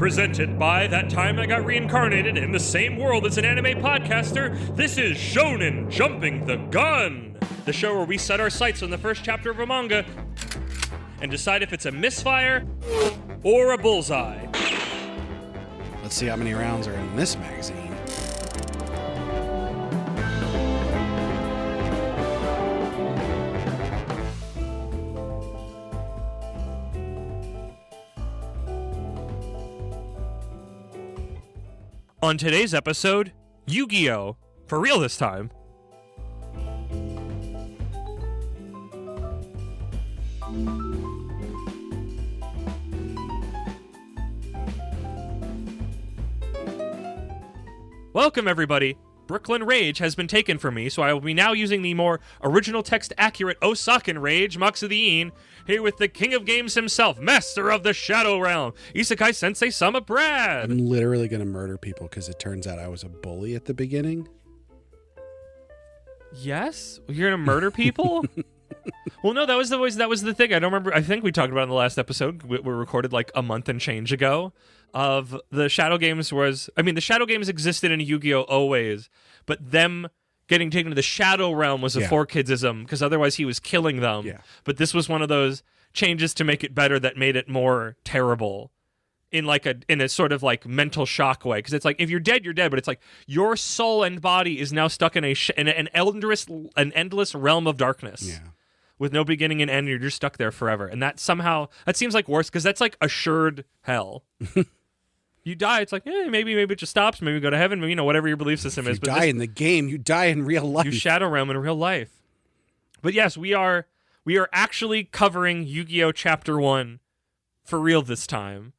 Presented by That Time I Got Reincarnated in the same world as an anime podcaster, this is Shonen Jumping the Gun, the show where we set our sights on the first chapter of a manga and decide if it's a misfire or a bullseye. Let's see how many rounds are in this magazine. On today's episode, Yu-Gi-Oh! For real this time. Welcome, everybody. Brooklyn Rage has been taken from me, so I will be now using the more original text-accurate Osakan Rage, Maxudiin, here with the king of games himself, master of the Shadow Realm, Isekai Sensei Sama Brad. I'm literally going to murder people because it turns out I was a bully at the beginning. Yes? You're going to murder people? Well, no, that was the thing. I don't remember. I think we talked about it in the last episode. We recorded like a month and change ago. Of the Shadow Games the Shadow Games existed in Yu-Gi-Oh! Always, but them getting taken to the Shadow Realm was a 4Kidsism, because otherwise he was killing them. Yeah. But this was one of those changes to make it better that made it more terrible in a sort of like mental shock way. Because it's like, if you're dead, you're dead, but it's like your soul and body is now stuck in an endless realm of darkness. Yeah. With no beginning and end, you're just stuck there forever. And that seems like worse, because that's like assured hell. You die, it's like, maybe it just stops, maybe we go to heaven, maybe, whatever your belief system is. But you die in the game, you die in real life. You Shadow Realm in real life. But yes, we are actually covering Yu-Gi-Oh! Chapter 1 for real this time.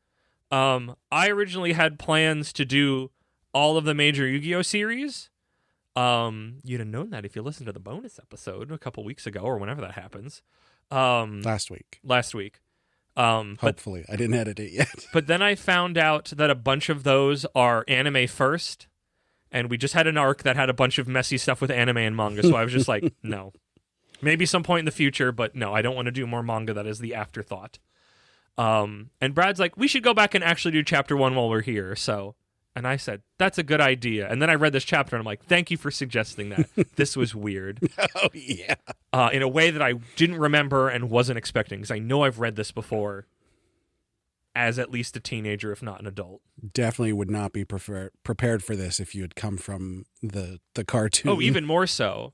I originally had plans to do all of the major Yu-Gi-Oh! Series. You'd have known that if you listened to the bonus episode a couple weeks ago, or whenever that happens. Last week. Hopefully. I didn't edit it yet. But then I found out that a bunch of those are anime first, and we just had an arc that had a bunch of messy stuff with anime and manga, so I was just like, no. Maybe some point in the future, but no, I don't want to do more manga. That is the afterthought. And Brad's like, we should go back and actually do chapter 1 while we're here, so... And I said, that's a good idea. And then I read this chapter, and I'm like, thank you for suggesting that. This was weird. Oh, yeah. In a way that I didn't remember and wasn't expecting, because I know I've read this before as at least a teenager, if not an adult. Definitely would not be prepared for this if you had come from the cartoon. Oh, even more so.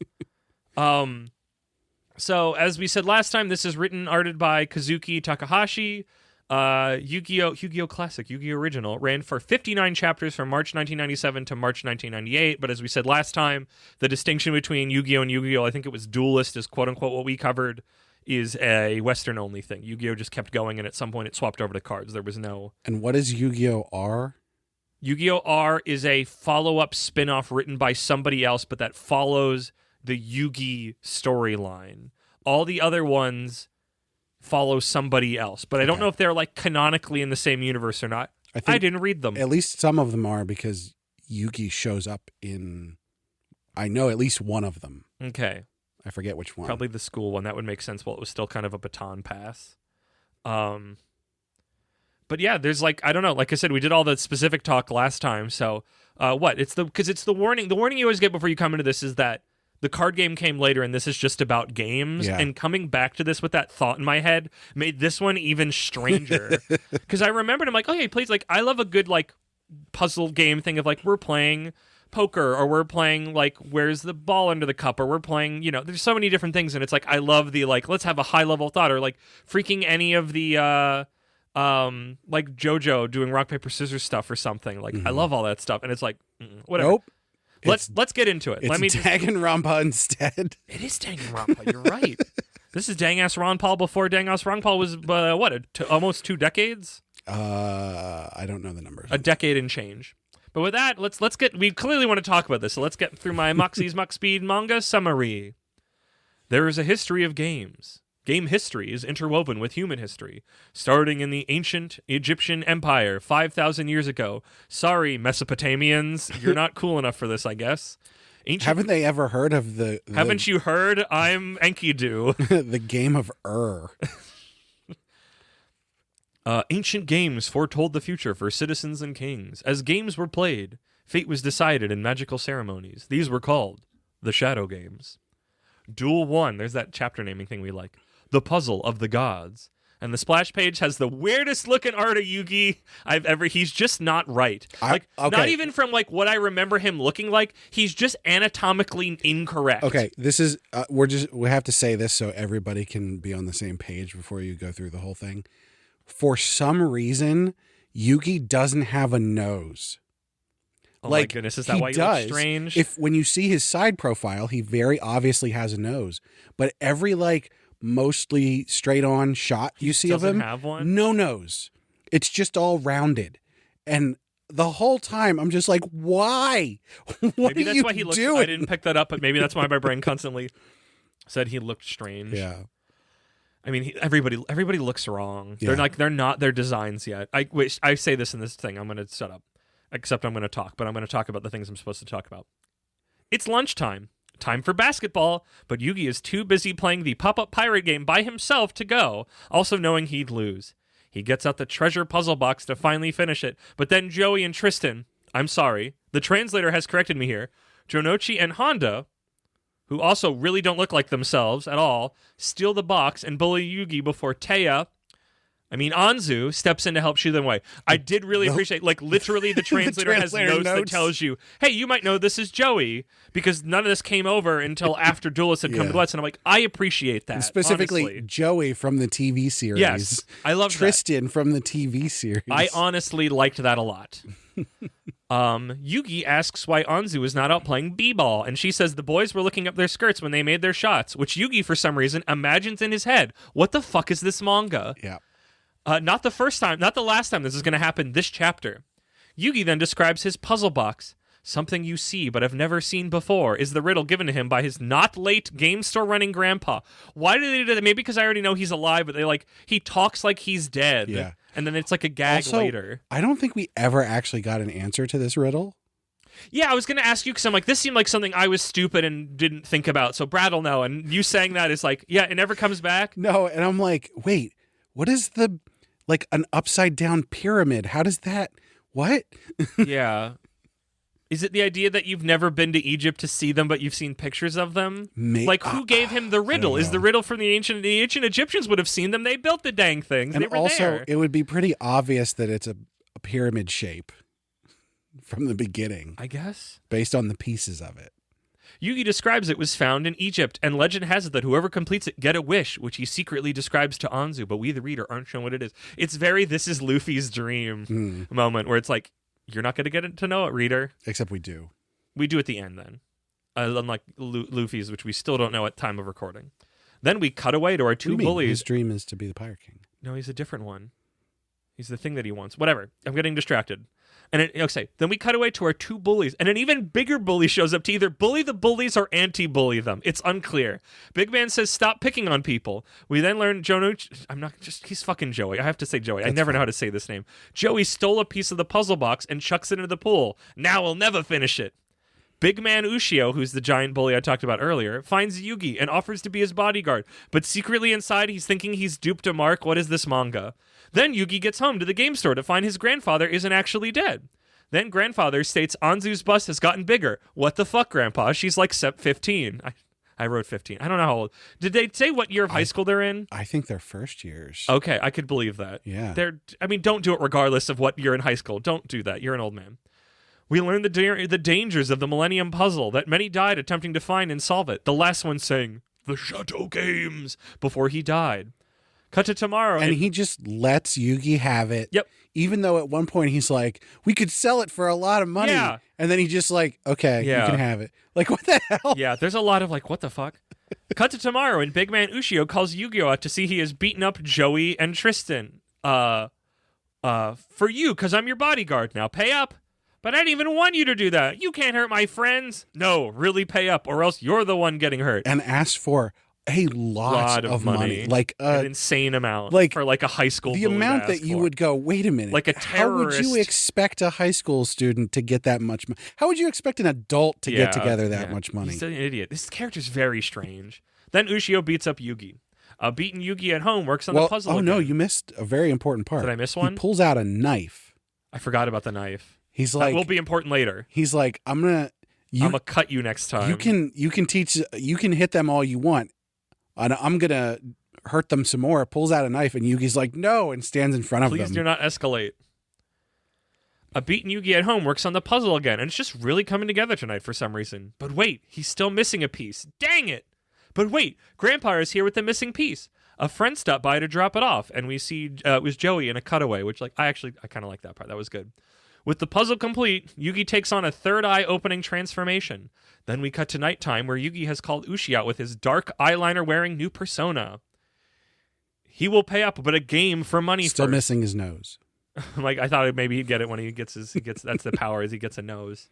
So, as we said last time, this is arted by Kazuki Takahashi. Yu-Gi-Oh! Classic, Yu-Gi-Oh! Original, ran for 59 chapters from March 1997 to March 1998, but as we said last time, the distinction between Yu-Gi-Oh! And Yu-Gi-Oh! I think it was Duelist is quote-unquote what we covered, is a Western-only thing. Yu-Gi-Oh! Just kept going, and at some point it swapped over to cards. There was no... And what is Yu-Gi-Oh! R? Yu-Gi-Oh! R is a follow-up spin-off written by somebody else, but that follows the Yugi storyline. All the other ones... follow somebody else, but I don't know if they're like canonically in the same universe or not. I didn't read them. At least some of them are, because Yugi shows up in, I know at least one of them. Okay. I forget which one. Probably the school one. That would make sense while it was still kind of a baton pass. But yeah, there's like, I don't know, like I said, we did all the specific talk last time, so because it's the warning. The warning you always get before you come into this is that the card game came later, and this is just about games. Yeah. And coming back to this with that thought in my head made this one even stranger. Because I remembered, I'm like, oh yeah, he plays, like, I love a good, like, puzzle game thing of, like, we're playing poker, or we're playing, like, where's the ball under the cup, or we're playing, there's so many different things, and it's like, I love the, like, let's have a high-level thought, or, like, freaking any of the, like, JoJo doing rock, paper, scissors stuff or something. Like, I love all that stuff, and it's like, whatever. Nope. Let's get into it. It's Danganronpa instead. It is Danganronpa. You're right. This is Dang-ass Ron Paul before Dang-ass Ron Paul was almost 2 decades. I don't know the numbers. A decade and change. But with that, let's get. We clearly want to talk about this, so let's get through my Moxie's Muck Speed manga summary. There is a history of games. Game history is interwoven with human history, starting in the ancient Egyptian Empire 5,000 years ago. Sorry, Mesopotamians, you're not cool enough for this, I guess. Haven't they ever heard of the... Haven't you heard? I'm Enkidu. The game of Ancient games foretold the future for citizens and kings. As games were played, fate was decided in magical ceremonies. These were called the Shadow Games. Duel 1, there's that chapter naming thing we like. The Puzzle of the Gods. And the splash page has the weirdest looking art of Yugi I've ever. He's just not right. Not even from like what I remember him looking like. He's just anatomically incorrect. Okay, this is we have to say this so everybody can be on the same page before you go through the whole thing. For some reason, Yugi doesn't have a nose. Oh my goodness, is that why he looks strange? When you see his side profile, he very obviously has a nose. But every mostly straight on shot you see of him, have one? No nose. It's just all rounded. And the whole time I'm just like, why? Maybe that's why he looked doing? I didn't pick that up, but maybe that's why my brain constantly said he looked strange. Yeah. I mean, everybody looks wrong. Yeah. They're not their designs yet. I say this in this thing. I'm going to shut up. Except I'm going to talk, but I'm going to talk about the things I'm supposed to talk about. It's lunchtime. Time for basketball, but Yugi is too busy playing the pop-up pirate game by himself to go, also knowing he'd lose. He gets out the treasure puzzle box to finally finish it, but then Joey and Tristan, I'm sorry, the translator has corrected me here, Jonochi and Honda, who also really don't look like themselves at all, steal the box and bully Yugi before Anzu steps in to help shoo them away. I did really appreciate, literally the translator has notes that tells you, hey, you might know this is Joey, because none of this came over until after Duelist had come to Blitz, and I'm like, I appreciate that. Specifically, honestly. Joey from the TV series. Yes, I love Tristan from the TV series. I honestly liked that a lot. Yugi asks why Anzu is not out playing b-ball, and she says the boys were looking up their skirts when they made their shots, which Yugi, for some reason, imagines in his head. What the fuck is this manga? Yeah. Not the first time, not the last time this is going to happen this chapter. Yugi then describes his puzzle box. Something you see but have never seen before is the riddle given to him by his not late game store running grandpa. Why did they do that? Maybe because I already know he's alive, but he talks like he's dead. Yeah. And then it's like a gag later. I don't think we ever actually got an answer to this riddle. Yeah, I was going to ask you because I'm like, this seemed like something I was stupid and didn't think about. So Brad will know. And you saying that is like, yeah, it never comes back. No, and I'm like, wait, what is an upside down pyramid? How does that, what? Yeah. Is it the idea that you've never been to Egypt to see them, but you've seen pictures of them? Who gave him the riddle? Is the riddle from the ancient Egyptians would have seen them? They built the dang things. And they were also, there. It would be pretty obvious that it's a pyramid shape from the beginning. I guess. Based on the pieces of it. Yugi describes it was found in Egypt, and legend has it that whoever completes it get a wish, which he secretly describes to Anzu, but we, the reader, aren't shown what it is. It's very this is Luffy's dream moment, where it's like, you're not going to get to know it, reader. Except we do. We do at the end, then. Unlike Luffy's, which we still don't know at time of recording. Then we cut away to our two bullies. His dream is to be the Pirate King. No, he's a different one. He's the thing that he wants. Whatever. I'm getting distracted. And then we cut away to our two bullies, and an even bigger bully shows up to either bully the bullies or anti-bully them. It's unclear. Big Man says, stop picking on people. We then learn he's fucking Joey. I have to say Joey. I never know how to say this name. Joey stole a piece of the puzzle box and chucks it into the pool. Now we'll never finish it. Big Man Ushio, who's the giant bully I talked about earlier, finds Yugi and offers to be his bodyguard, but secretly inside he's thinking he's duped a mark. What is this manga? Then Yugi gets home to the game store to find his grandfather isn't actually dead. Then grandfather states Anzu's bust has gotten bigger. What the fuck, Grandpa? She's like 15. I wrote 15. I don't know how old. Did they say what year of high school they're in? I think they're first years. Okay, I could believe that. Yeah. Don't do it regardless of what you're in high school. Don't do that. You're an old man. We learn the dangers of the Millennium Puzzle, that many died attempting to find and solve it. The last one saying, the Shadow Games, before he died. Cut to tomorrow. And he just lets Yugi have it. Yep. Even though at one point he's like, we could sell it for a lot of money. Yeah. And then he just like, okay, you can have it. Like, what the hell? Yeah, there's a lot of like, what the fuck? Cut to tomorrow, and Big Man Ushio calls Yu-Gi-Oh! Out to see he has beaten up Joey and Tristan. For you, because I'm your bodyguard. Now pay up. But I didn't even want you to do that. You can't hurt my friends. No, really pay up, or else you're the one getting hurt. And ask for a lot of money. Like an insane amount. For like a high school. The amount that you would go, wait a minute. Like a terrorist. How would you expect a high school student to get that much money? How would you expect an adult to get together that much money? He's an idiot. This character's very strange. Then Ushio beats up Yugi. Beating Yugi at home works on the puzzle. Oh again. no, you missed a very important part. Did I miss one? He pulls out a knife. I forgot about the knife. He's That like, will be important later. he's like, I'm gonna cut you next time. You can hit them all you want, and I'm gonna hurt them some more. Pulls out a knife, and Yugi's like, no, and stands in front of them. Please do not escalate. Beating Yugi at home works on the puzzle again, and it's just really coming together tonight for some reason. But wait, he's still missing a piece. Dang it! But wait, Grandpa is here with the missing piece. A friend stopped by to drop it off, and we see it was Joey in a cutaway, which I kind of like that part. That was good. With the puzzle complete, Yugi takes on a third eye opening transformation. Then we cut to nighttime, where Yugi has called Ushi out with his dark eyeliner-wearing new persona. He will pay up, but a game for money Still first. missing his nose. I thought maybe he'd get it when he gets that's the power, is he gets a nose.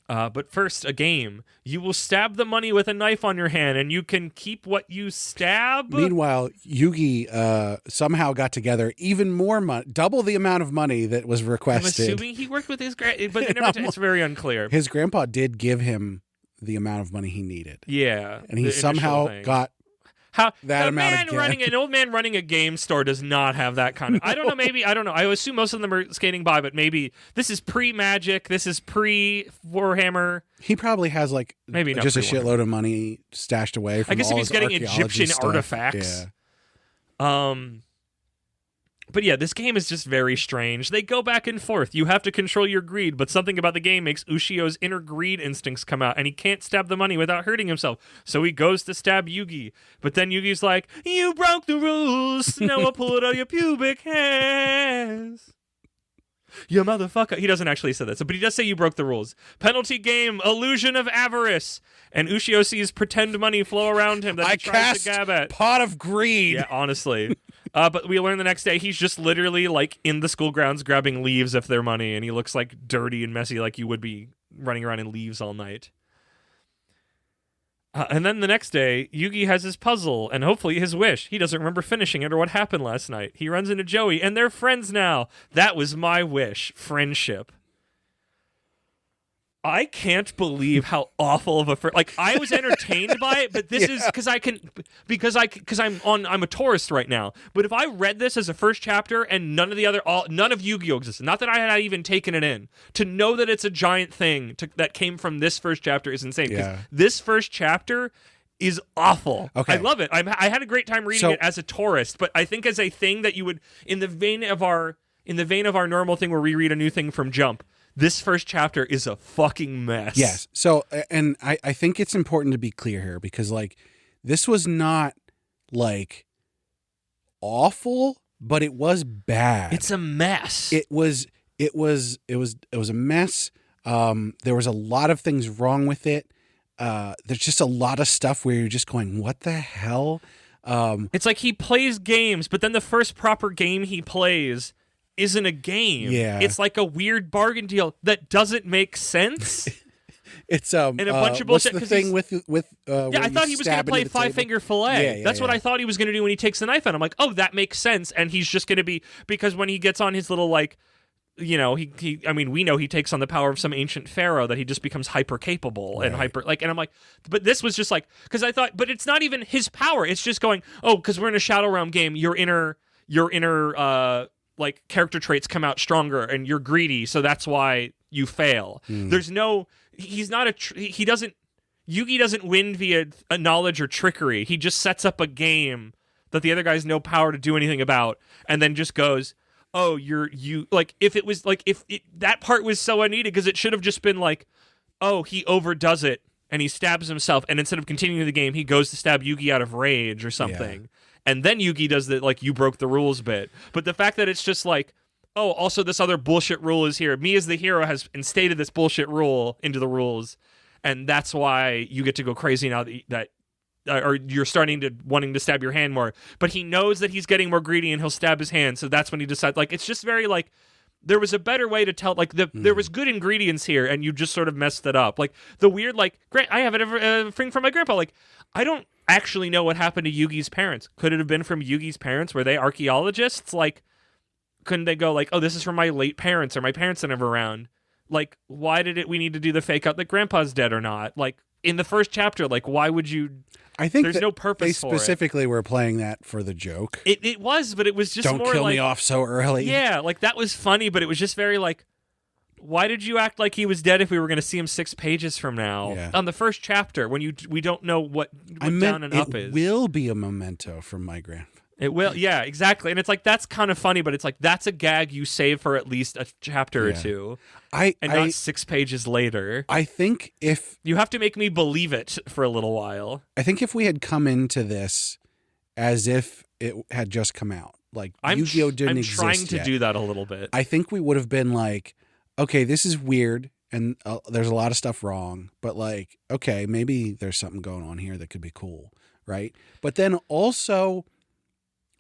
But first, a game. You will stab the money with a knife on your hand, and you can keep what you stab. Meanwhile, Yugi somehow got together even more money, double the amount of money that was requested. I'm assuming he worked with his but they never it's very unclear. His grandpa did give him the amount of money he needed. Yeah, and he somehow got that amount again. An old man running a game store does not have that kind of. I don't know. Maybe I don't know. I assume most of them are skating by, but maybe this is pre-Magic. This is pre-Warhammer. He probably has maybe just a shitload of money stashed away. From I guess all if he's his getting Egyptian stuff. artifacts. Yeah. But yeah, this game is just very strange. They go back and forth. You have to control your greed, but something about the game makes Ushio's inner greed instincts come out, and he can't stab the money without hurting himself. So he goes to stab Yugi. But then Yugi's like, "You broke the rules. Now I'll pull it out of your pubic hairs. You motherfucker." He doesn't actually say that, but he does say you broke the rules. Penalty game, illusion of avarice. And Ushio sees pretend money flow around him that he tries to gab at. Pot of greed. Yeah, honestly. But we learn the next day he's just literally in the school grounds grabbing leaves if they're money, and he looks dirty and messy like you would be running around in leaves all night. And then the next day, Yugi has his puzzle and hopefully his wish. He doesn't remember finishing it or what happened last night. He runs into Joey, and they're friends now. That was my wish. Friendship. I can't believe how awful of a I was entertained by it, but this is I'm a tourist right now. But if I read this as a first chapter and none of Yu-Gi-Oh existed, not that I had even taken it in, to know that it's a giant thing that came from this first chapter is insane. Because this first chapter is awful. Okay. I love it. I had a great time reading it as a tourist, but I think as a thing that you would in the vein of our normal thing where we read a new thing from Jump. This first chapter is a fucking mess. Yes. So, and I think it's important to be clear here because, this was not, awful, but it was bad. It's a mess. It was a mess. There was a lot of things wrong with it. There's just a lot of stuff where you're just going, what the hell? It's like he plays games, but then the first proper game he plays isn't a game. Yeah. It's like a weird bargain deal that doesn't make sense. It's and a bunch of bullshit. What's the thing with I thought he was going to play Five Finger Fillet. That's what I thought he was going to do when he takes the knife out. I'm like, oh, that makes sense. And he's just going to be because when he gets on his little we know he takes on the power of some ancient pharaoh that he just becomes hyper capable and hyper and I'm like, but this was just because I thought, but it's not even his power. It's just going, oh, because we're in a Shadow Realm game, your inner character traits come out stronger and you're greedy, so that's why you fail. There's no, Yugi doesn't win via a knowledge or trickery. He just sets up a game that the other guy has no power to do anything about and then just goes, oh, that part was so unneeded because it should have just been oh, he overdoes it and he stabs himself and instead of continuing the game, he goes to stab Yugi out of rage or something. Yeah. And then Yugi does the, you broke the rules bit. But the fact that it's just oh, also this other bullshit rule is here. Me as the hero has instated this bullshit rule into the rules. And that's why you get to go crazy now that or you're starting to wanting to stab your hand more. But he knows that he's getting more greedy and he'll stab his hand. So that's when he decides, it's just very, there was a better way to tell, there was good ingredients here and you just sort of messed it up. The weird, I have a thing from my grandpa. I don't actually know what happened to Yugi's parents. Could it have been from Yugi's parents? Were they archaeologists? Couldn't they go oh, this is from my late parents or my parents are never around? Why did we need to do the fake out that grandpa's dead or not? in the first chapter, like, why would you? I think there's no purpose they for specifically were playing that for the joke. It was, but it was just Don't more kill like, me off so early. Yeah, like that was funny, but it was just very like, why did you act like he was dead if we were going to see him 6 pages from now on the first chapter when we don't know what down and up is? It will be a memento from my grandfather. It will, yeah, exactly. And it's like, that's kind of funny, but it's like, that's a gag you save for at least a chapter or two. Not 6 pages later. I think if... You have to make me believe it for a little while. I think if we had come into this as if it had just come out, like Yu-Gi-Oh! Didn't exist I'm trying to yet, do that a little bit. I think we would have been like, okay, this is weird, and there's a lot of stuff wrong, but like, okay, maybe there's something going on here that could be cool, right? But then also...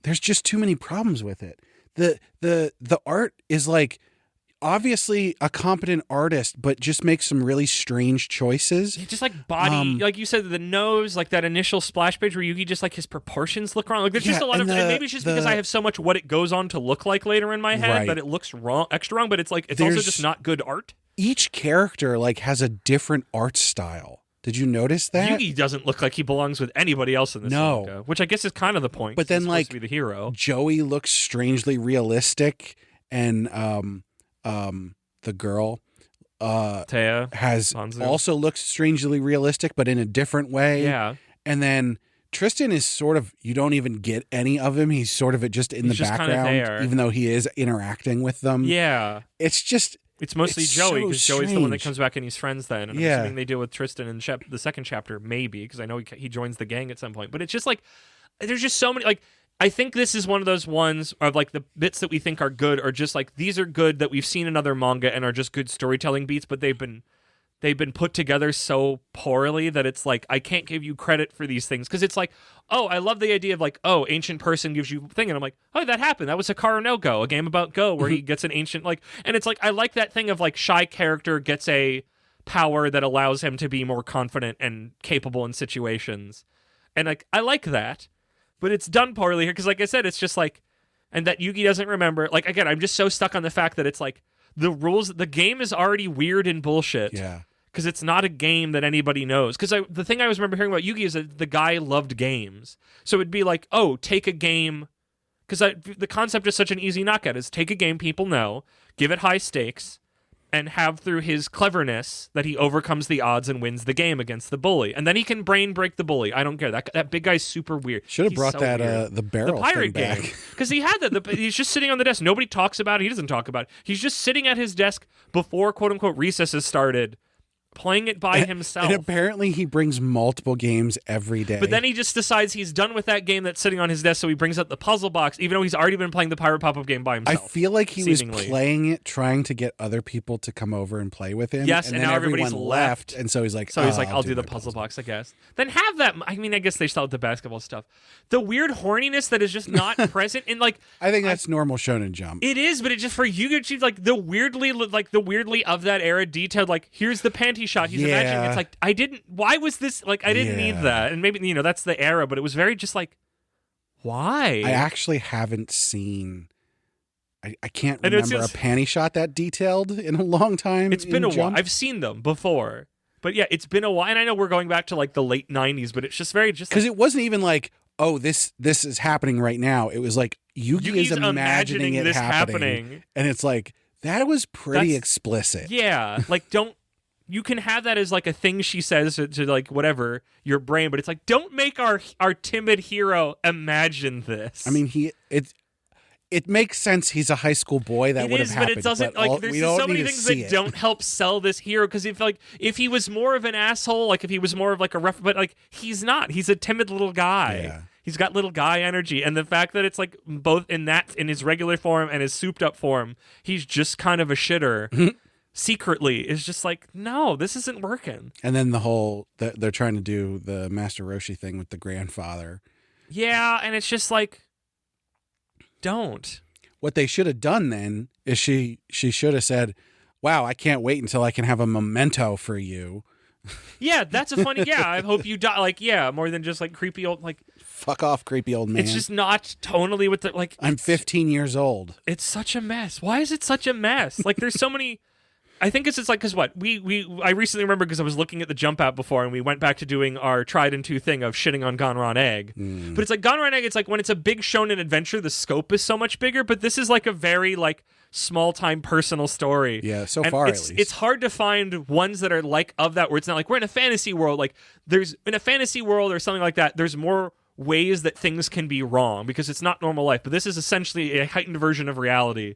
There's just too many problems with it. The art is like obviously a competent artist, but just makes some really strange choices. Just like body, like you said, the nose, like that initial splash page where Yugi just like his proportions look wrong. Like there's just a lot of, and maybe it's just because I have so much what it goes on to look like later in my head that it looks wrong, extra wrong. But it's like it's also just not good art. Each character like has a different art style. Did you notice that? Yugi doesn't look like he belongs with anybody else in this manga, which I guess is kind of the point. But then, he's like, supposed to be the hero. Joey looks strangely realistic, and the girl, Taya has Hanzo. Also looks strangely realistic, but in a different way. Yeah. And then Tristan is sort of, you don't even get any of him. He's sort of just in the background, even though he is interacting with them. Yeah. It's mostly Joey, because so Joey's the one that comes back and he's friends then. And I'm assuming they deal with Tristan in the second chapter, maybe, because I know he joins the gang at some point. But it's just like, there's just so many, like, I think this is one of those ones of like the bits that we think are good are just like, these are good that we've seen in other manga and are just good storytelling beats, but they've been put together so poorly that it's like, I can't give you credit for these things. Because it's like, oh, I love the idea of like, oh, ancient person gives you a thing. And I'm like, oh, that happened. That was Hikaru no Go, a game about Go, where he gets an ancient, like, and it's like, I like that thing of like, shy character gets a power that allows him to be more confident and capable in situations. And like, I like that. But it's done poorly here. Because like I said, it's just like, and that Yugi doesn't remember. Like, again, I'm just so stuck on the fact that it's like, the game is already weird and bullshit. Yeah. Because it's not a game that anybody knows. Because the thing I was remember hearing about Yugi is that the guy loved games. So it'd be like, oh, take a game. Because the concept is such an easy knockout. Is take a game people know, give it high stakes, and have through his cleverness that he overcomes the odds and wins the game against the bully. And then he can brain break the bully. I don't care. That big guy's super weird. Should have brought that the barrel the pirate thing back. game. Because he had that. He's just sitting on the desk. Nobody talks about it. He doesn't talk about it. He's just sitting at his desk before quote-unquote recesses started, playing it by himself. And apparently he brings multiple games every day. But then he just decides he's done with that game that's sitting on his desk, so he brings out the puzzle box, even though he's already been playing the Pirate Pop-Up game by himself. I feel like he was playing it, trying to get other people to come over and play with him. Yes, and and then now everyone everybody's left. And so he's like, I'll do the puzzle box, I guess. Then have that. I mean, I guess they start with the basketball stuff. The weird horniness that is just not present in like. I think that's normal Shonen Jump. It is, but it just for you, it's like the weirdly of that era detailed. Like here's the panty shot. He's imagining. It's like I didn't. Why was this like? I didn't need that. And maybe that's the era, but it was very just like, why? I actually haven't seen. I can't remember a panty shot that detailed in a long time. It's been a while. I've seen them before. But yeah, it's been a while, and I know we're going back to like the late 90s, but it's just very because it wasn't even like, oh, this is happening right now. It was like Yugi is imagining it happening, and it's like that was pretty explicit. Yeah, like you can have that as like a thing she says to like whatever your brain, but it's like don't make our timid hero imagine this. I mean, it makes sense. He's a high school boy. That would have happened. But it doesn't. Like, there's so many things that don't help sell this hero. Because if he was more of an asshole, like if he was more of like a rough, but like he's not. He's a timid little guy. Yeah. He's got little guy energy, and the fact that it's like both in his regular form and his souped up form, he's just kind of a shitter. Secretly, is just like, no, this isn't working. And then the whole they're trying to do the Master Roshi thing with the grandfather. Yeah, and it's just like. Don't. What they should have done then is she should have said, wow, I can't wait until I can have a memento for you. Yeah, that's a funny, I hope you die. Like, yeah, more than just like creepy old, like. Fuck off, creepy old man. It's just not tonally with the, like. I'm 15 years old. It's such a mess. Why is it such a mess? Like, there's so many I think it's just like, because what I recently remember, because I was looking at the Jump app before, and we went back to doing our tried and true thing of shitting on Ganran Egg. But it's like Ganran Egg, it's like when it's a big shonen adventure, the scope is so much bigger, but this is like a very like small time personal story. Yeah, so and far it's at least. it's hard to find ones that are like of that, where it's not like we're in a fantasy world. Like there's in a fantasy world or something like that, there's more ways that things can be wrong because it's not normal life. But this is essentially a heightened version of reality.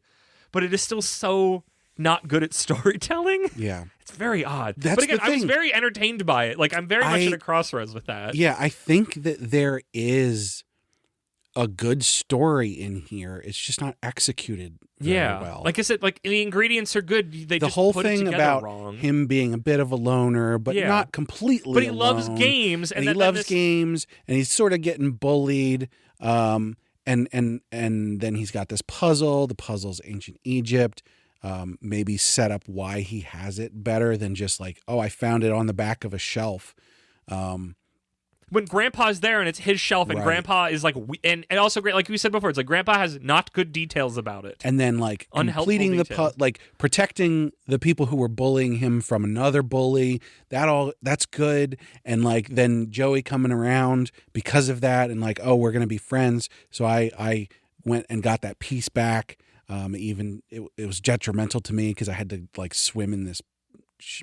But it is still so not good at storytelling. Yeah. It's very odd. That's but again, the I was thing. very entertained by it. Like I'm very much at a crossroads with that. Yeah, I think that there is a good story in here. It's just not executed very well. Like I said, like the ingredients are good. They the just whole put it thing together about wrong. him being a bit of a loner, but Yeah. not completely But he alone. loves games, and he loves games, and he's sort of getting bullied. And then he's got this puzzle. The puzzle's ancient Egypt. Maybe set up why he has it better than just like, oh, I found it on the back of a shelf. When Grandpa's there and it's his shelf, and Right. Grandpa is like, and also great, like we said before, it's like Grandpa has not good details about it. And then like Unhelpful completing details. like protecting the people who were bullying him from another bully, that's good. And like then Joey coming around because of that, and like, oh, we're gonna be friends. So I went and got that piece back. Even it was detrimental to me because I had to like swim in this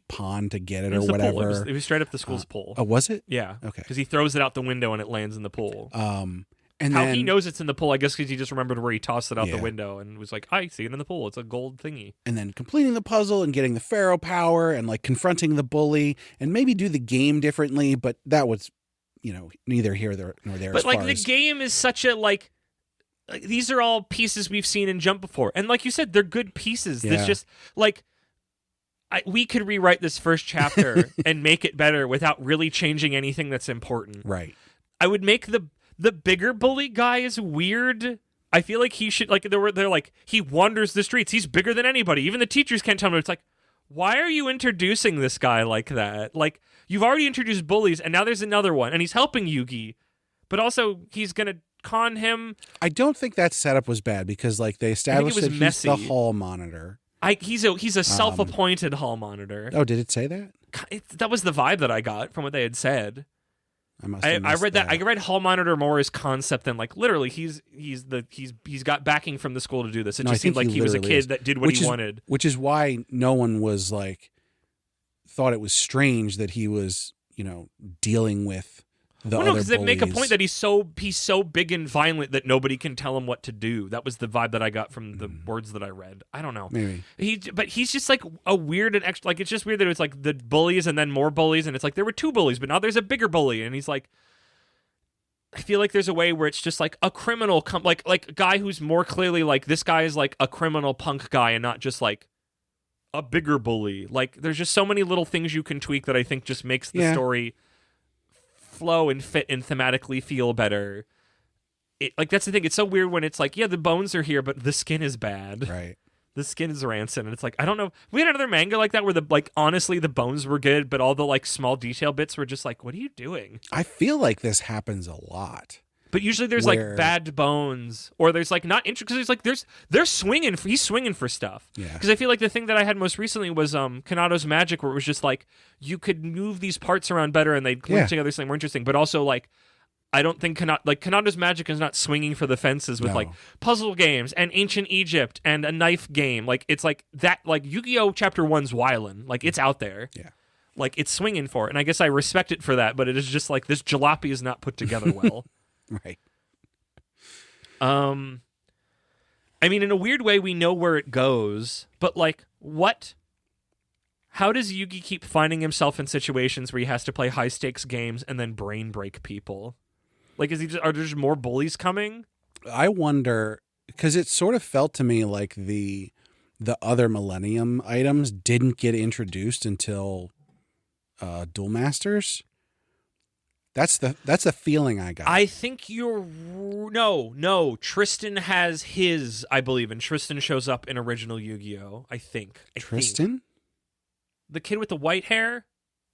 pond to get it It or was the pool. whatever. It was straight up the school's pool. Oh, was it? Yeah. Okay. Because he throws it out the window and it lands in the pool. And How then he knows it's in the pool, I guess, because he just remembered where he tossed it out the Yeah. window and was like, I see it in the pool. It's a gold thingy. and then completing the puzzle and getting the pharaoh power and like confronting the bully and maybe do the game differently, but that was, neither here nor there. But as like far the as, game is such a like these are all pieces we've seen in Jump before, and like you said, they're good pieces. Yeah. There's just like we could rewrite this first chapter and make it better without really changing anything that's important. right. I would make the bigger bully guy is weird. I feel like he should like they're like he wanders the streets. He's bigger than anybody. Even the teachers can't tell him. It's like, why are you introducing this guy like that? Like you've already introduced bullies, and now there's another one, and he's helping Yugi, but also he's gonna con him. I don't think that setup was bad because like they established was that he's messy. the hall monitor. He's a self-appointed hall monitor. Oh, did it say that? That was the vibe that I got from what they had said. I must. I Have missed read that. I read hall monitor more as concept than like literally. He's got backing from the school to do this. It No, I just seemed think like he he was a literally kid is. that did what he wanted. Which is why no one was like thought it was strange that he was dealing with the Well, no, other because they make a bullies. point that he's so big and violent that nobody can tell him what to do. That was the vibe that I got from the words that I read. I don't know. Maybe. But he's just like a weird and extra. Like it's just weird that it's like the bullies and then more bullies, and it's like there were two bullies, but now there's a bigger bully, and he's like. I feel like there's a way where it's just like a criminal, like a guy who's more clearly like this guy is like a criminal punk guy and not just like a bigger bully. Like there's just so many little things you can tweak that I think just makes the story flow and fit and thematically feel better. Like that's the thing. It's so weird when it's like, yeah, the bones are here, but the skin is bad. Right. The skin is rancid, and it's like I don't know. We had another manga like that where honestly the bones were good, but all the like small detail bits were just like, what are you doing? I feel like this happens a lot. But usually there's Where- like bad bones, or there's like not interesting because there's like they're swinging. He's swinging for stuff. Yeah. Because I feel like the thing that I had most recently was Kanado's Magic, where it was just like you could move these parts around better and they'd link together something more interesting. But also like I don't think Kanado's Magic is not swinging for the fences with like puzzle games and ancient Egypt and a knife game. Like it's like that. Like Yu-Gi-Oh! Chapter 1's wildin'. Like it's out there. Yeah. Like it's swinging for it, and I guess I respect it for that. But it is just like this jalopy is not put together well. Right. I mean, in a weird way, we know where it goes, but like, what? How does Yugi keep finding himself in situations where he has to play high stakes games and then brain break people? Like, are there just more bullies coming? I wonder because it sort of felt to me like the other Millennium items didn't get introduced until Duel Masters. That's the feeling I got. I think no. Tristan has his, I believe, and Tristan shows up in original Yu-Gi-Oh! I think. Tristan? The kid with the white hair?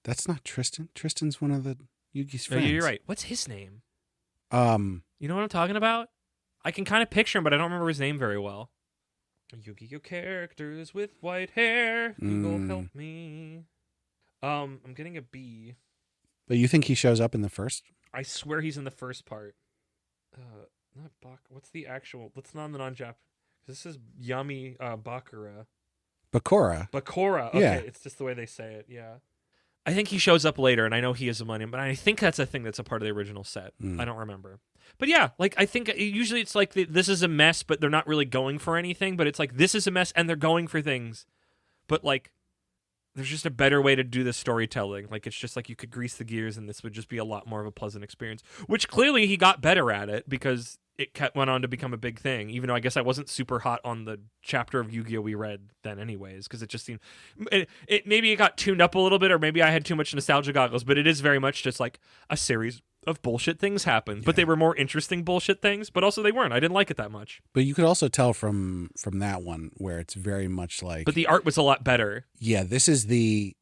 That's not Tristan. Tristan's one of the Yugi's No, friends. you're right. What's his name? Um, You know what I'm talking about? I can kind of picture him, but I don't remember his name very well. Yu-Gi-Oh characters with white hair. Google help me. I'm getting a B. But you think he shows up in the first? I swear he's in the first part. Not Bak. What's the actual? Let's not on the non-Jap. This is Yami Bakura. Bakura. Bakura. Okay, Yeah. it's just the way they say it. Yeah. I think he shows up later, and I know he is a money, but I think that's a thing that's a part of the original set. I don't remember. But yeah, like I think usually it's like this is a mess, but they're not really going for anything. But it's like this is a mess, and they're going for things. But like, there's just a better way to do the storytelling. Like it's just like you could grease the gears, and this would just be a lot more of a pleasant experience. Which clearly he got better at it because it went on to become a big thing. Even though I guess I wasn't super hot on the chapter of Yu-Gi-Oh we read then, anyways, because it just seemed maybe it got tuned up a little bit, or maybe I had too much nostalgia goggles. But it is very much just like a series of bullshit things happened, but they were more interesting bullshit things. But also they weren't. I didn't like it that much. But you could also tell from that one where it's very much like. But the art was a lot better. Yeah, this is the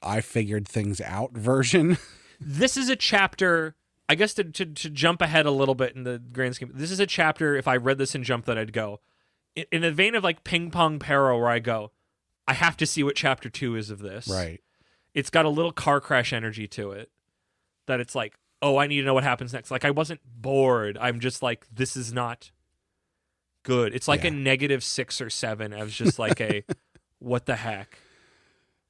I figured things out version. This is a chapter. I guess to jump ahead a little bit in the grand scheme, this is a chapter, if I read this in Jump, that I'd go, in a vein of like Ping Pong Pero, where I go, I have to see what chapter 2 is of this. Right. It's got a little car crash energy to it, that it's like, oh, I need to know what happens next. Like, I wasn't bored. I'm just like, this is not good. It's like a -6 or 7. I was just like a, what the heck?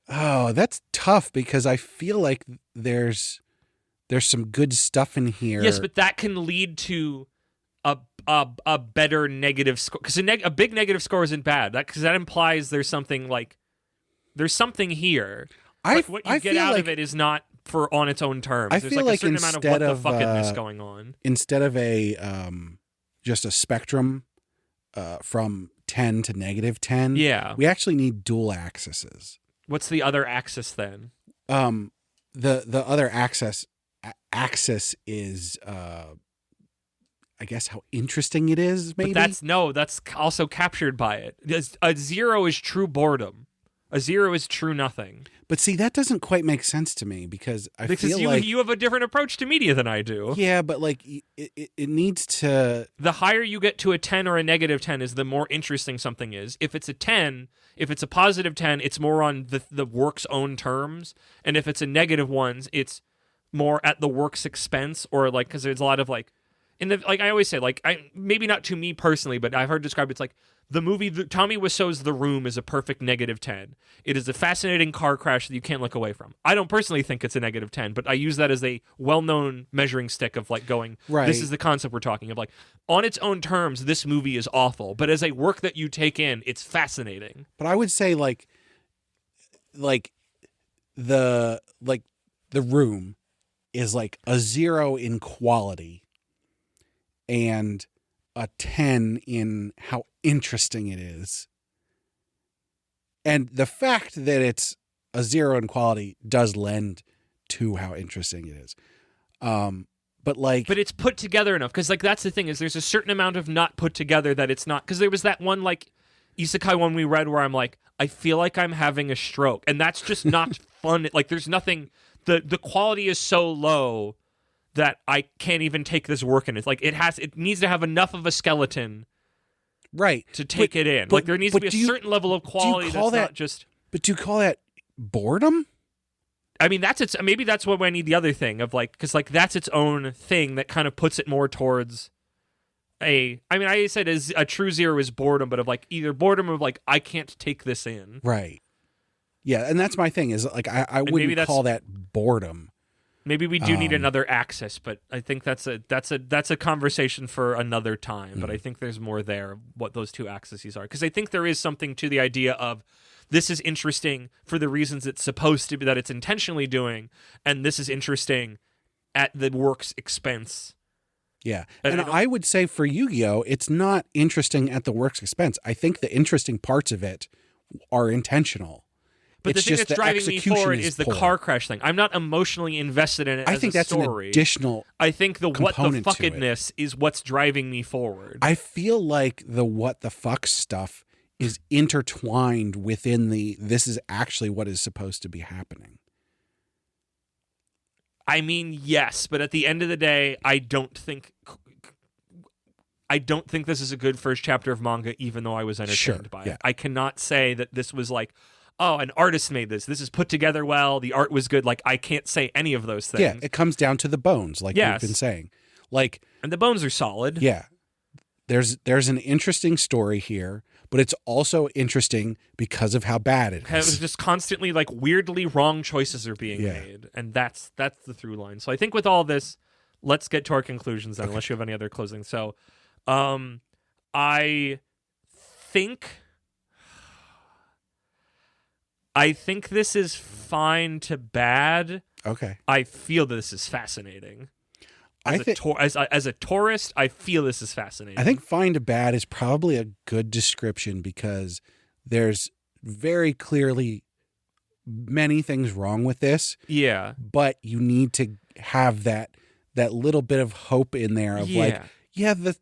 Oh, that's tough because I feel like there's some good stuff in here. Yes, but that can lead to a better negative score, because a big negative score isn't bad. Because that implies there's something here. Like what you get out of it is not for on its own terms. There's feel like a certain amount of what the fuckedness going on. Instead of just a spectrum from 10 to -10, yeah, we actually need dual axes. What's the other axis then? The other axis is I guess how interesting it is, maybe. But that's also captured by it. A 0 is true boredom. A 0 is true nothing. But see, that doesn't quite make sense to me because feel like you have a different approach to media than I do. Yeah, but like it needs to. The higher you get to a 10 or a -10 is the more interesting something is. If it's a 10, if it's a +10, it's more on the work's own terms, and if it's a -1, it's more at the work's expense, or like because there's a lot of like like I always say, like maybe not to me personally, but I've heard described it's like the movie Tommy Wiseau's The Room is a perfect -10. It is a fascinating car crash that you can't look away from. I don't personally think it's a -10, but I use that as a well-known measuring stick of like going, right. This is the concept we're talking of. Like on its own terms, this movie is awful, but as a work that you take in, it's fascinating. But I would say like the Room is like a 0 in quality and a 10 in how interesting it is. And the fact that it's a 0 in quality does lend to how interesting it is. But it's put together enough, because like that's the thing is there's a certain amount of not put together that it's not, because there was that one like isekai one we read where I'm like, I feel like I'm having a stroke, and that's just not fun. Like there's nothing, the quality is so low that I can't even take this work in. It's like it needs to have enough of a skeleton, right, to take it in. Like there needs to be a certain level of quality that's not just. But do you call that boredom? I mean, maybe that's what I need the other thing of like, because like that's its own thing that kind of puts it more towards I said as a true 0 is boredom, but of like either boredom of like I can't take this in. Right. Yeah, and that's my thing is like I wouldn't call that boredom. Maybe we do need another axis, but I think that's a conversation for another time. But I think there's more there, what those two axes are. Because I think there is something to the idea of this is interesting for the reasons it's supposed to be, that it's intentionally doing, and this is interesting at the work's expense. Yeah, and I would say for Yu-Gi-Oh, it's not interesting at the work's expense. I think the interesting parts of it are intentional. But it's the thing that's driving me forward is the car crash thing. I'm not emotionally invested in it as a story. I think that's an additional I think the what the fuckedness is what's driving me forward. I feel like the what the fuck stuff is intertwined within this is actually what is supposed to be happening. I mean, yes, but at the end of the day, I don't think I don't think this is a good first chapter of manga, even though I was entertained by it. I cannot say that this was like, oh, an artist made this. This is put together well. The art was good. Like, I can't say any of those things. Yeah, it comes down to the bones, like we've been saying. Like, and the bones are solid. Yeah. There's an interesting story here, but it's also interesting because of how bad it is. It was just constantly like weirdly wrong choices are being made, and that's the through line. So I think with all this, let's get to our conclusions then, unless you have any other closing. So, I think this is fine to bad. Okay. I feel that this is fascinating. As a tourist, I feel this is fascinating. I think fine to bad is probably a good description because there's very clearly many things wrong with this. Yeah. But you need to have that little bit of hope in there of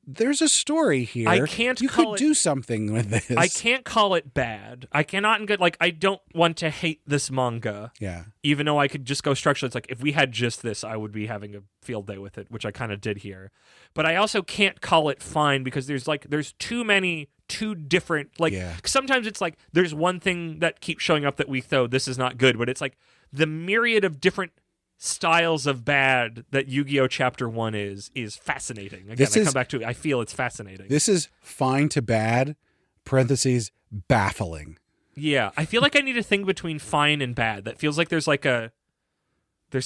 there's a story here. You could do something with this. I can't call it bad. I cannot I don't want to hate this manga. Yeah. Even though I could just go structurally, it's like if we had just this, I would be having a field day with it, which I kind of did here. But I also can't call it fine because there's too different sometimes it's like there's one thing that keeps showing up that we thought this is not good, but it's like the myriad of different styles of bad that Yu-Gi-Oh! Chapter 1 is fascinating. Again, I come back to it. I feel it's fascinating. This is fine to bad, parentheses, baffling. Yeah, I feel like I need to think between fine and bad. That feels like there's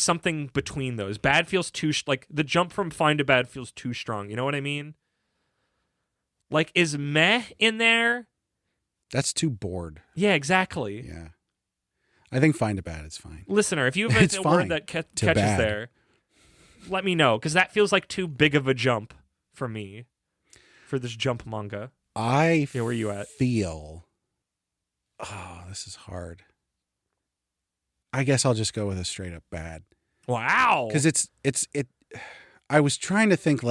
something between those. Bad feels too, the jump from fine to bad feels too strong. You know what I mean? Like, is meh in there? That's too bored. Yeah, exactly. Yeah. I think fine to bad is fine. Listener, if you have a word that catches bad. there, let me know, because that feels like too big of a jump for me, for this jump manga. Where are you at? This is hard. I guess I'll just go with a straight up bad. Wow. Because I was trying to think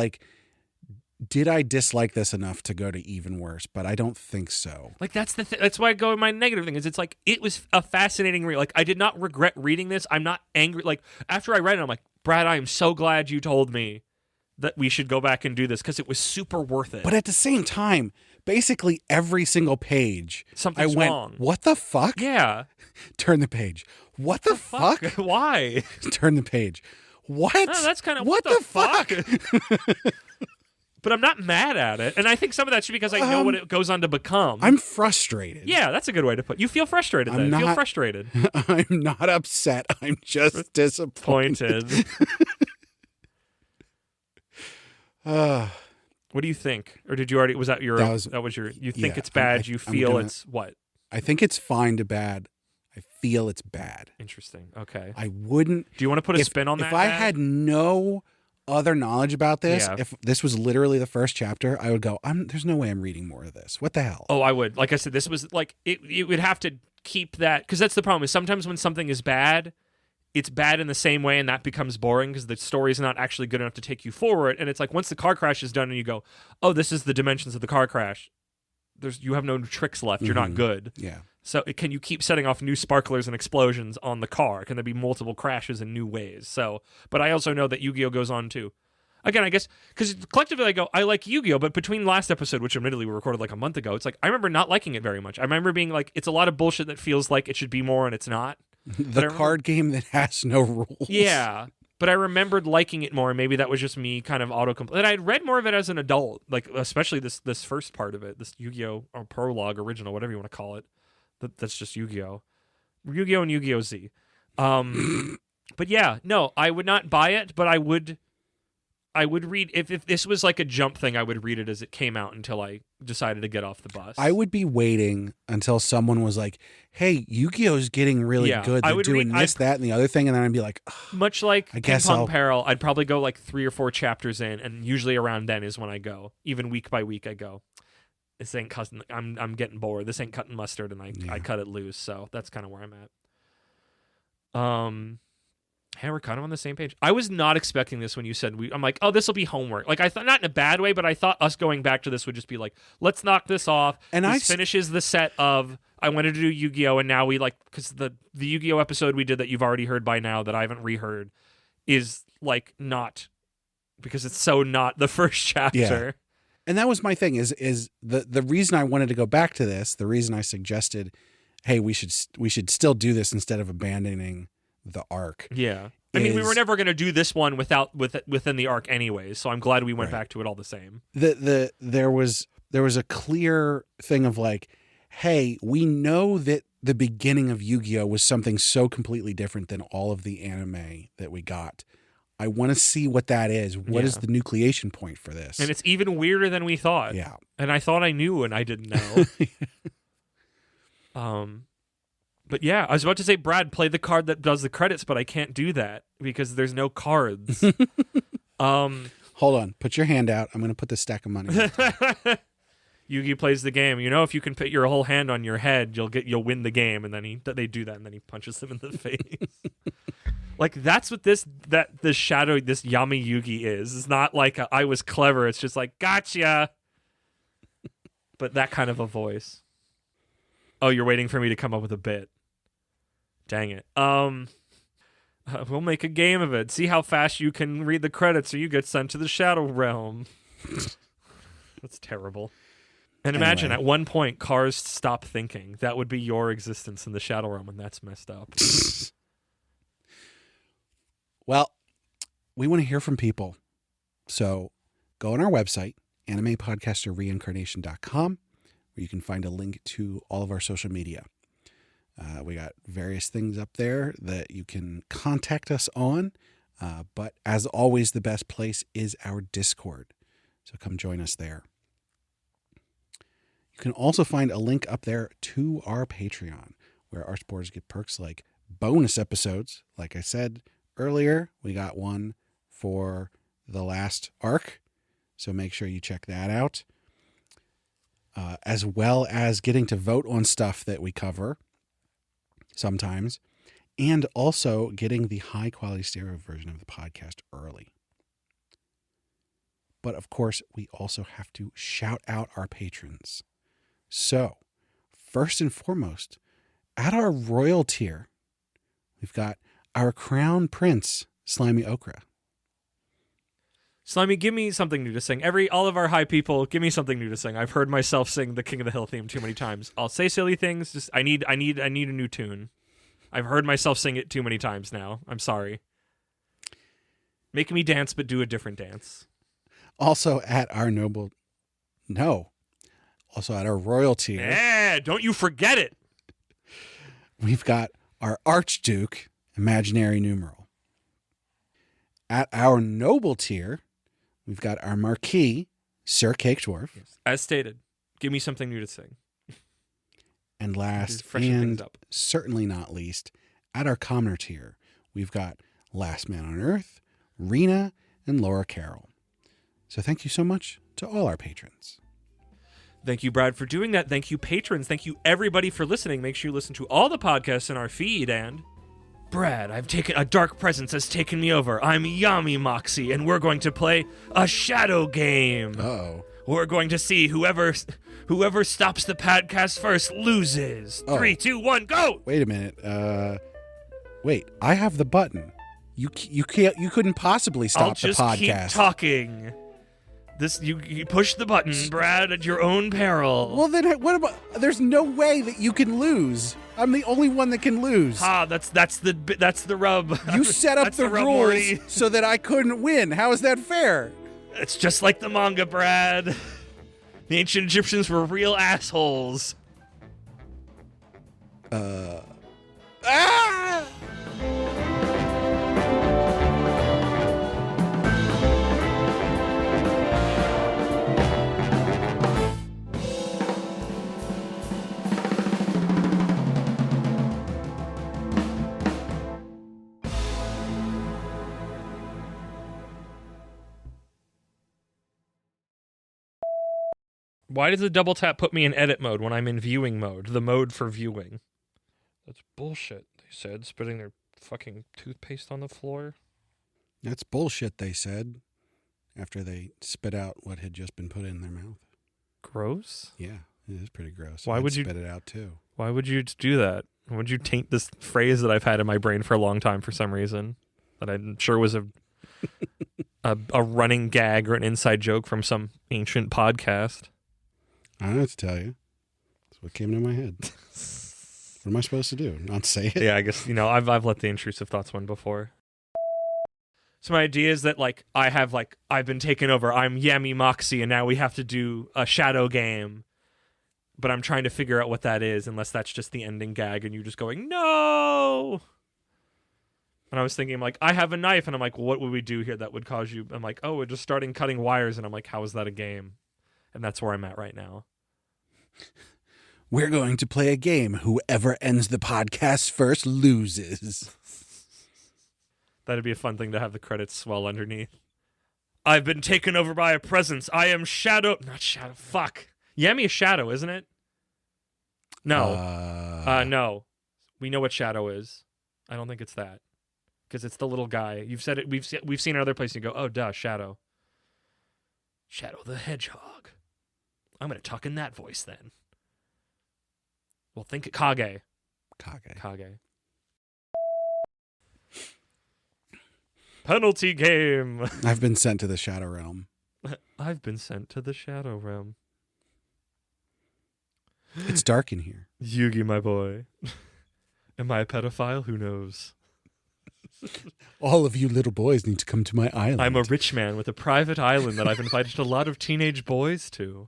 did I dislike this enough to go to even worse? But I don't think so. Like, that's the that's why I go with my negative thing. Is it's like it was a fascinating read. Like, I did not regret reading this. I'm not angry. Like, after I read it, I'm like, Brad, I am so glad you told me that we should go back and do this because it was super worth it. But at the same time, basically every single page, something's wrong. What the fuck? Yeah. Turn the page. What the fuck? Why? Turn the page. What? No, that's kind of what the fuck? But I'm not mad at it. And I think some of that should be because I know what it goes on to become. I'm frustrated. Yeah, that's a good way to put it. You feel frustrated then. You feel frustrated. I'm not upset. I'm just disappointed. What do you think? Or did you already, was that your, you think it's bad, you feel it's what? I think it's fine to bad. I feel it's bad. Interesting. Okay. I wouldn't. Do you want to put a spin on that? If I had no other knowledge about this, if this was literally the first chapter, I would go, there's no way I'm reading more of this. What the hell? Oh, I would. Like I said, this was like, it would have to keep that, because that's the problem, is sometimes when something is bad, it's bad in the same way, and that becomes boring because the story is not actually good enough to take you forward. And it's like, once the car crash is done and you go, oh, this is the dimensions of the car crash, you have no tricks left. You're not good. Yeah. So can you keep setting off new sparklers and explosions on the car? Can there be multiple crashes in new ways? So, but I also know that Yu-Gi-Oh! Goes on to, again, I guess, because collectively I like Yu-Gi-Oh! But between last episode, which admittedly we recorded like a month ago, it's like, I remember not liking it very much. I remember being like, it's a lot of bullshit that feels like it should be more and it's not. The card game that has no rules. Yeah. But I remembered liking it more, and maybe that was just me kind of autocomplete. And I'd read more of it as an adult, like especially this first part of it, this Yu-Gi-Oh! Or prologue, original, whatever you want to call it. That's just Yu-Gi-Oh! Yu-Gi-Oh! And Yu-Gi-Oh! Z. But yeah, no, I would not buy it, but I would read, if this was like a jump thing, I would read it as it came out until I decided to get off the bus. I would be waiting until someone was like, hey, Yu-Gi-Oh!'s getting really good. They're doing that, and the other thing, and then I'd be like, much like Ping Pong Peril, I'd probably go like 3 or 4 chapters in, and usually around then is when I go. Even week by week, I go, this ain't cutting, I'm getting bored. This ain't cutting mustard, and I cut it loose. So that's kind of where I'm at. Hey, we're kind of on the same page. I was not expecting this when you said I'm like, oh, this will be homework. Like, I thought, not in a bad way, but I thought us going back to this would just be like, let's knock this off. And this finishes the set of, I wanted to do Yu-Gi-Oh! And now we because the Yu-Gi-Oh! Episode we did that you've already heard by now that I haven't reheard is like not, because it's so not the first chapter. And that was my thing is the reason I wanted to go back to this, the reason I suggested, hey, we should still do this instead of abandoning the arc. Yeah. I mean, we were never going to do this one within the arc anyways, so I'm glad we went back to it all the same. There was a clear thing of like, hey, we know that the beginning of Yu-Gi-Oh! Was something so completely different than all of the anime that we got. I want to see what that is. What is the nucleation point for this? And it's even weirder than we thought. Yeah. And I thought I knew and I didn't know. But yeah, I was about to say, Brad, play the card that does the credits, but I can't do that because there's no cards. Hold on. Put your hand out. I'm going to put the stack of money. Yugi plays the game. You know, if you can put your whole hand on your head, you'll win the game. And then they do that, and then he punches them in the face. Like, that's what this Yami Yugi is. It's not like I was clever. It's just like, gotcha. But that kind of a voice. Oh, you're waiting for me to come up with a bit. Dang it. We'll make a game of it. See how fast you can read the credits or you get sent to the Shadow Realm. That's terrible. And imagine at one point cars stop thinking. That would be your existence in the Shadow Realm, and that's messed up. Well, we want to hear from people. So go on our website, animepodcasterreincarnation.com, where you can find a link to all of our social media. We got various things up there that you can contact us on. But as always, the best place is our Discord. So come join us there. You can also find a link up there to our Patreon, where our supporters get perks like bonus episodes. Like I said earlier, we got one for the last arc. So make sure you check that out. As well as getting to vote on stuff that we cover sometimes, and also getting the high quality stereo version of the podcast early. But of course, we also have to shout out our patrons. So, first and foremost, at our royal tier, we've got our crown prince, Slimy Okra. Slimy, give me something new to sing. All of our high people, give me something new to sing. I've heard myself sing the King of the Hill theme too many times. I'll say silly things. Just I need a new tune. I've heard myself sing it too many times now. I'm sorry. Make me dance, but do a different dance. Also at our Also at our royal tier. Yeah, don't you forget it. We've got our Archduke, imaginary numeral. At our noble tier, we've got our Marquis, Sir Cake Dwarf. Yes. As stated, give me something new to sing. And last, and certainly not least, at our commoner tier, we've got Last Man on Earth, Rena, and Laura Carroll. So thank you so much to all our patrons. Thank you, Brad, for doing that. Thank you, patrons. Thank you, everybody, for listening. Make sure you listen to all the podcasts in our feed. And Brad, a dark presence has taken me over. I'm Yami Moxie, and we're going to play a shadow game. Uh-oh. We're going to see whoever stops the podcast first loses. 3, 2, 1, go! Wait a minute. Wait, I have the button. You couldn't possibly stop the podcast. I'll just keep talking. You push the button, Brad, at your own peril. Well, then what about? There's no way that you can lose. I'm the only one that can lose. That's the rub. You set up the rules so that I couldn't win. How is that fair? It's just like the manga, Brad. The ancient Egyptians were real assholes. Why does the double tap put me in edit mode when I'm in viewing mode? The mode for viewing. That's bullshit, they said, spitting their fucking toothpaste on the floor. That's bullshit, they said, after they spit out what had just been put in their mouth. Gross? Yeah, it is pretty gross. Why would you spit it out too? Why would you do that? Why would you taint this phrase that I've had in my brain for a long time for some reason? That I'm sure was a running gag or an inside joke from some ancient podcast. I don't know what to tell you. That's what came into my head. What am I supposed to do? Not say it? Yeah, I guess, I've let the intrusive thoughts win before. So my idea is that, like, I've been taken over. I'm Yami Moxie, and now we have to do a shadow game. But I'm trying to figure out what that is, unless that's just the ending gag, and you just going, no! And I was thinking, like, I have a knife, and I'm like, well, what would we do here that would cause you? I'm like, oh, we're just starting cutting wires, and I'm like, how is that a game? And that's where I'm at right now. We're going to play a game. Whoever ends the podcast first loses. That'd be a fun thing to have the credits swell underneath. I've been taken over by a presence. I am Shadow. Not Shadow. Fuck. Yami is Shadow, isn't it? No. No. We know what Shadow is. I don't think it's that. Because it's the little guy. You've said it. We've seen it other places. And you go, oh, duh, Shadow. Shadow the Hedgehog. I'm going to talk in that voice then. Well, think Kage. Kage. Penalty game. I've been sent to the Shadow Realm. I've been sent to the Shadow Realm. It's dark in here. Yugi, my boy. Am I a pedophile? Who knows? All of you little boys need to come to my island. I'm a rich man with a private island that I've invited a lot of teenage boys to.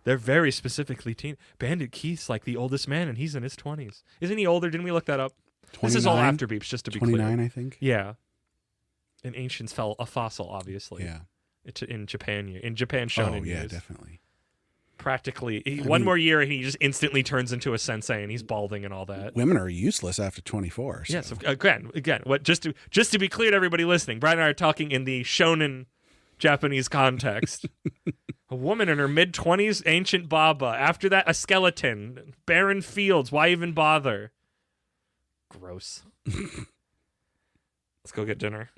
They're very specifically teen. Bandit Keith's like the oldest man, and he's in his 20s. Isn't he older? Didn't we look that up? 29? This is all after beeps, just to be 29, clear. I think. Yeah. An ancient a fossil, obviously. Yeah. In Japan Shonen yeah, years. Definitely. Practically. One more year, and he just instantly turns into a sensei, and he's balding and all that. Women are useless after 24. So. Yes, again, what just to be clear to everybody listening, Brian and I are talking in the shonen Japanese context. A woman in her mid-20s, ancient Baba. After that, a skeleton. Barren fields. Why even bother? Gross. Let's go get dinner.